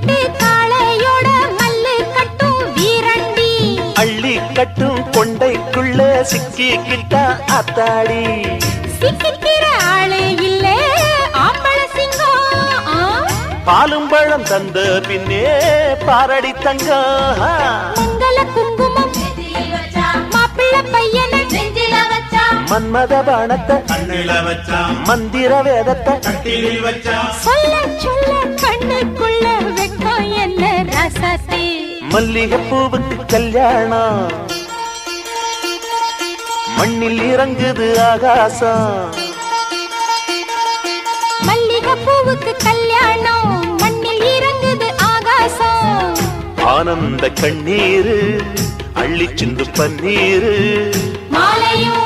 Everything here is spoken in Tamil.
கட்டு காளையோட மல்லு கட்டும் வீரண்டி அள்ளி கட்டும் கொண்டைக்குள்ள சிக்கிக்கிட்டா அத்தாடி சிக்கிக்கிற ஆளே இல்ல ஆம்பள சிங்கம் பாலும் பழம் தந்த பின்னே பாரடி தங்கம் மங்கள குங்குமம் மாப்பிள்ள பையன நெஞ்சில வச்சா மன்மத பாணத்தை கண்ணில வச்சா மந்திர வேதத்தை கட்டிலில் வச்சா சொல்ல சொல்ல கண்ணுக்குள்ள வெக்கம் என்ன ரசத்தே மல்லிகை பூவுக்கு கல்யாணம் மண்ணில் இறங்குது ஆகாசம் மல்லிகை பூவுக்கு கல்யாணம் மண்ணில் இறங்குது ஆகாசம் ஆனந்த கண்ணீரு அள்ளி சிந்து பன்னீரு மாலையும்